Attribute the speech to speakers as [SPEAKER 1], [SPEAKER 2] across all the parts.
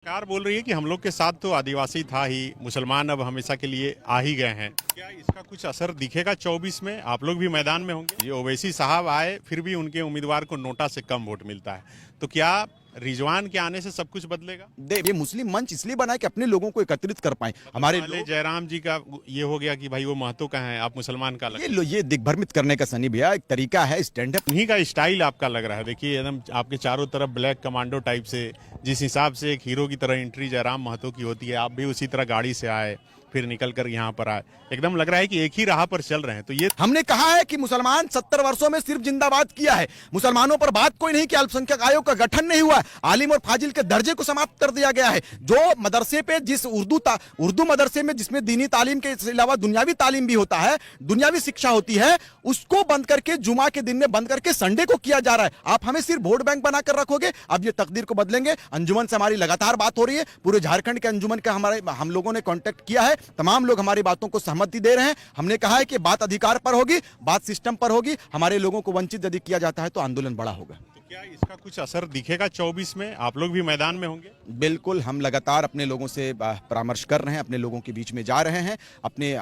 [SPEAKER 1] सरकार बोल रही है कि हम लोग के साथ तो आदिवासी था ही, मुसलमान अब हमेशा के लिए आ ही गए हैं। क्या इसका कुछ असर दिखेगा 24 में? आप लोग भी मैदान में होंगे। ये ओवैसी साहब आए, फिर भी उनके उम्मीदवार को नोटा से कम वोट मिलता है, तो क्या रिजवान के आने से सब कुछ बदलेगा?
[SPEAKER 2] ये मुस्लिम मंच इसलिए बना है कि अपने लोगों को एकत्रित कर पाए। हमारे
[SPEAKER 1] पहले जयराम जी का ये हो गया कि भाई वो महतो का है, आप मुसलमान का लग
[SPEAKER 2] ये दिग्भ्रमित करने का सनी भैया एक तरीका है, स्टैंड अप।
[SPEAKER 1] उन्हीं का स्टाइल आपका लग रहा है। देखिए एकदम आपके चारों तरफ ब्लैक कमांडो टाइप से, जिस हिसाब से एक हीरो की तरह एंट्री जयराम महतो की होती है, आप भी उसी तरह गाड़ी से आए, फिर निकल कर यहाँ पर आए। एकदम लग रहा है कि एक ही राह पर चल रहे हैं। तो ये
[SPEAKER 2] हमने कहा है कि मुसलमान 70 वर्षों में सिर्फ जिंदाबाद किया है, मुसलमानों पर बात कोई नहीं कि अल्पसंख्यक आयोग का गठन नहीं हुआ, आलिम और फाजिल के दर्जे को समाप्त कर दिया गया है। जो मदरसे पे जिस उर्दू मदरसे में जिसमें दीनी तालीम के अलावा दुनियावी तालीम भी होता है, दुनियावी शिक्षा होती है, उसको बंद करके जुमा के दिन में बंद करके संडे को किया जा रहा है। आप हमें सिर्फ वोट बैंक बनाकर रखोगे, अब ये तकदीर को बदलेंगे। अंजुमन से हमारी लगातार बात हो रही है, पूरे झारखंड के अंजुमन का हम लोगों ने कांटेक्ट किया है, तमाम लोग हमारी बातों को सहमति दे रहे हैं। हमने कहा है कि बात अधिकार पर होगी, बात सिस्टम पर होगी। हमारे लोगों को वंचित यदि किया जाता है तो आंदोलन बड़ा होगा।
[SPEAKER 1] क्या इसका कुछ असर दिखेगा 24 में? आप लोग भी मैदान में होंगे।
[SPEAKER 2] बिल्कुल, हम लगातार अपने लोगों से परामर्श कर रहे हैं, अपने लोगों के बीच में जा रहे हैं, अपने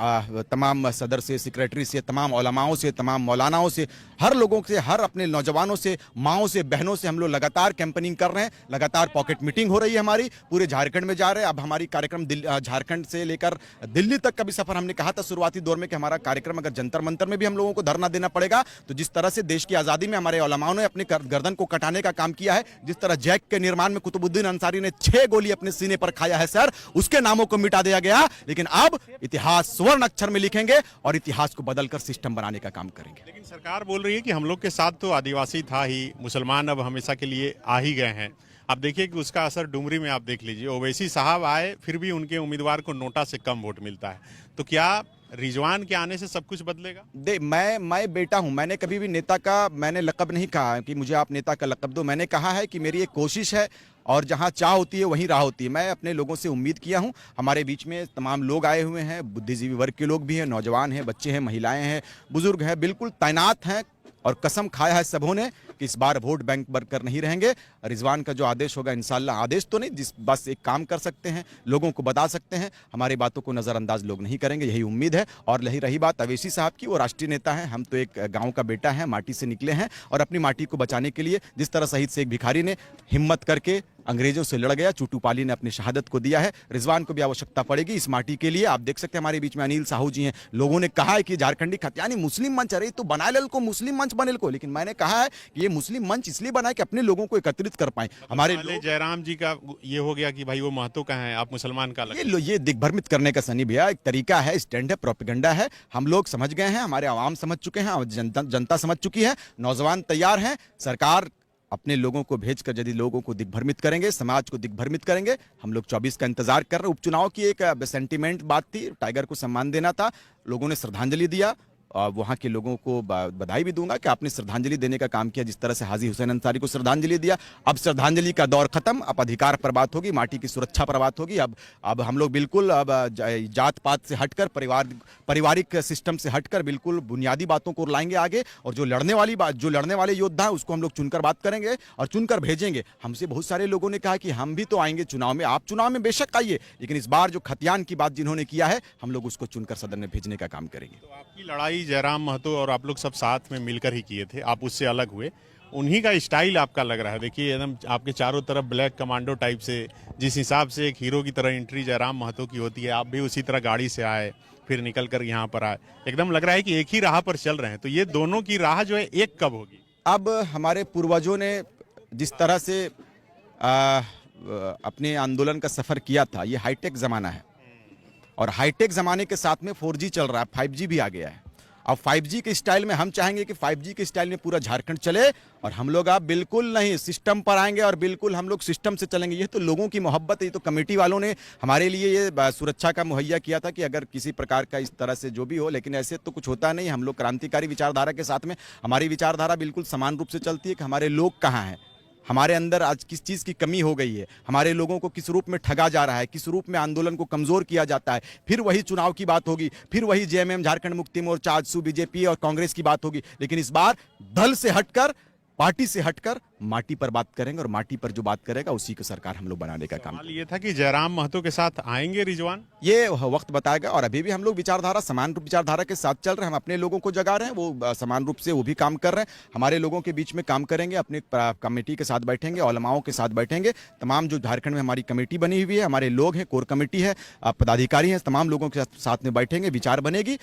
[SPEAKER 2] तमाम सदर से, सेक्रेटरी से, तमाम उलमाओं से, तमाम मौलानाओं से, हर लोगों से, हर अपने नौजवानों से, माओं से, बहनों से हम लोग लगातार कैंपेनिंग कर रहे हैं। लगातार पॉकेट मीटिंग हो रही है हमारी, पूरे झारखंड में जा रहे हैं। अब हमारी कार्यक्रम झारखंड से लेकर दिल्ली तक का भी सफर, हमने कहा था शुरुआती दौर में कि हमारा कार्यक्रम अगर जंतर मंतर में भी हम लोगों को धरना देना पड़ेगा, तो जिस तरह से देश की आज़ादी में हमारे उलमाओं ने अपने गर्दन को कटाने का काम किया है, जिस तरह जैक के निर्माण में कुतुबुद्दीन अंसारी ने 6 गोली अपने सीने पर खाया है सर, उसके नामों को मिटा दिया गया। लेकिन अब इतिहास स्वर्ण अक्षर में लिखेंगे और इतिहास को बदलकर सिस्टम बनाने का काम करेंगे।
[SPEAKER 1] लेकिन सरकार बोल रही है कि हम लोग के साथ तो आदिवासी था ही, मुसलमान अब हमेशा के लिए आ ही गए हैं। आप देखिए कि उसका असर डुमरी में आप देख लीजिए। ओवैसी साहब आए, फिर भी उनके उम्मीदवार को नोटा से कम वोट मिलता है, तो क्या रिजवान के आने से सब कुछ बदलेगा?
[SPEAKER 2] मैं बेटा हूं, मैंने कभी भी नेता का मैंने लक़ब नहीं कहा कि मुझे आप नेता का लक़ब दो। मैंने कहा है कि मेरी एक कोशिश है और जहां चाह होती है वहीं राह होती है। मैं अपने लोगों से उम्मीद किया हूं, हमारे बीच में तमाम लोग आए हुए हैं, बुद्धिजीवी वर्ग के लोग भी हैं, नौजवान हैं, बच्चे हैं, महिलाएं हैं, बुजुर्ग हैं, बिल्कुल तैनात हैं और कसम खाया है सबों ने कि इस बार वोट बैंक बनकर नहीं रहेंगे। रिजवान का जो आदेश होगा इंशाल्लाह, आदेश तो नहीं, जिस बस एक काम कर सकते हैं, लोगों को बता सकते हैं, हमारी बातों को नज़रअंदाज लोग नहीं करेंगे, यही उम्मीद है। और रही बात अवैसी साहब की, वो राष्ट्रीय नेता हैं, हम तो एक गाँव का बेटा है, माटी से निकले हैं और अपनी माटी को बचाने के लिए जिस तरह शहीद शेख भिखारी ने हिम्मत करके अंग्रेजों से लड़ गया, चूटू पाली ने अपनी शहादत को दिया है, रिजवान को भी आवश्यकता पड़ेगी इस माटी के लिए। आप देख सकते हैं हमारे बीच में अनिल साहू जी हैं, लोगों ने कहा है कि झारखंडी खतियानी मुस्लिम मंच, अरे तो बना ले को मुस्लिम मंच बने को, लेकिन मैंने कहा है कि ये मुस्लिम मंच इसलिए बना है कि अपने लोगों को एकत्रित कर पाए। हमारे
[SPEAKER 1] जयराम जी का ये हो गया कि भाई वो महतो का है, आप मुसलमान का लग
[SPEAKER 2] ये दिग्भ्रमित करने का सनी भैया एक तरीका है, स्टैंड है, प्रोपेगेंडा है। हम लोग समझ गए हैं, हमारे आवाम समझ चुके हैं, जनता समझ चुकी है, नौजवान तैयार हैं। सरकार अपने लोगों को भेजकर यदि लोगों को दिग्भ्रमित करेंगे, समाज को दिग्भ्रमित करेंगे। हम लोग 24 का इंतजार कर रहे हैं। उपचुनाव की एक सेंटीमेंट बात थी, टाइगर को सम्मान देना था, लोगों ने श्रद्धांजलि दिया। वहाँ के लोगों को बधाई भी दूंगा कि आपने श्रद्धांजलि देने का काम किया, जिस तरह से हाजी हुसैन अंसारी को श्रद्धांजलि दिया। अब श्रद्धांजलि का दौर खत्म, अब अधिकार पर बात होगी, माटी की सुरक्षा पर बात होगी। अब हम लोग बिल्कुल अब जात पात से हटकर, पारिवारिक सिस्टम से हटकर बिल्कुल बुनियादी बातों को लाएंगे आगे। और जो लड़ने वाले योद्धा हैं उसको हम लोग चुनकर बात करेंगे और चुनकर भेजेंगे। हमसे बहुत सारे लोगों ने कहा कि हम भी तो आएंगे चुनाव में, आप चुनाव में बेशक आइए, लेकिन इस बार जो खतियान की बात जिन्होंने किया है, हम लोग उसको चुनकर सदन में भेजने का काम करेंगे।
[SPEAKER 1] तो आपकी लड़ाई जयराम महतो और आप लोग सब साथ में मिलकर ही किए थे, आप उससे अलग हुए, उन्हीं का स्टाइल आपका लग रहा है। देखिए एकदम आपके चारों तरफ ब्लैक कमांडो टाइप से, जिस हिसाब से एक हीरो की तरह एंट्री जयराम महतो की होती है, आप भी उसी तरह गाड़ी से आए, फिर निकल कर यहाँ पर आए। एकदम लग रहा है कि एक ही राह पर चल रहे हैं। तो ये दोनों की राह जो है एक कब होगी?
[SPEAKER 2] अब हमारे पूर्वजों ने जिस तरह से अपने आंदोलन का सफर किया था, ये हाईटेक जमाना है और हाईटेक जमाने के साथ में 4G चल रहा है, 5G भी आ गया है। अब 5G के स्टाइल में हम चाहेंगे कि 5G के स्टाइल में पूरा झारखंड चले और हम लोग आप बिल्कुल नहीं सिस्टम पर आएंगे और बिल्कुल हम लोग सिस्टम से चलेंगे। ये तो लोगों की मोहब्बत है, ये तो कमेटी वालों ने हमारे लिए ये सुरक्षा का मुहैया किया था कि अगर किसी प्रकार का इस तरह से जो भी हो, लेकिन ऐसे तो कुछ होता नहीं। हम लोग क्रांतिकारी विचारधारा के साथ में, हमारी विचारधारा बिल्कुल समान रूप से चलती है कि हमारे लोग कहाँ हैं, हमारे अंदर आज किस चीज़ की कमी हो गई है, हमारे लोगों को किस रूप में ठगा जा रहा है, किस रूप में आंदोलन को कमज़ोर किया जाता है। फिर वही चुनाव की बात होगी, फिर वही जेएमएम, झारखंड मुक्ति मोर्चा, आजसू, बीजेपी और कांग्रेस की बात होगी। लेकिन इस बार दल से हटकर पार्टी से हटकर माटी पर बात करेंगे और माटी पर जो बात करेगा उसी को सरकार हम लोग बनाने का काम
[SPEAKER 1] सवाल ये था कि जयराम महतो के साथ आएंगे रिजवान।
[SPEAKER 2] ये वक्त बताएगा। और अभी भी हम लोग विचारधारा समान रूप विचारधारा के साथ चल रहे हैं। हम अपने लोगों को जगा रहे हैं, वो समान रूप से वो भी काम कर रहे हैं। हमारे लोगों के बीच में काम करेंगे, अपने कमेटी के साथ बैठेंगे, उलमाओं के साथ बैठेंगे। तमाम जो झारखंड में हमारी कमेटी बनी हुई है, हमारे लोग हैं, कोर कमेटी है, पदाधिकारी हैं, तमाम लोगों के साथ में बैठेंगे, विचार बनेगी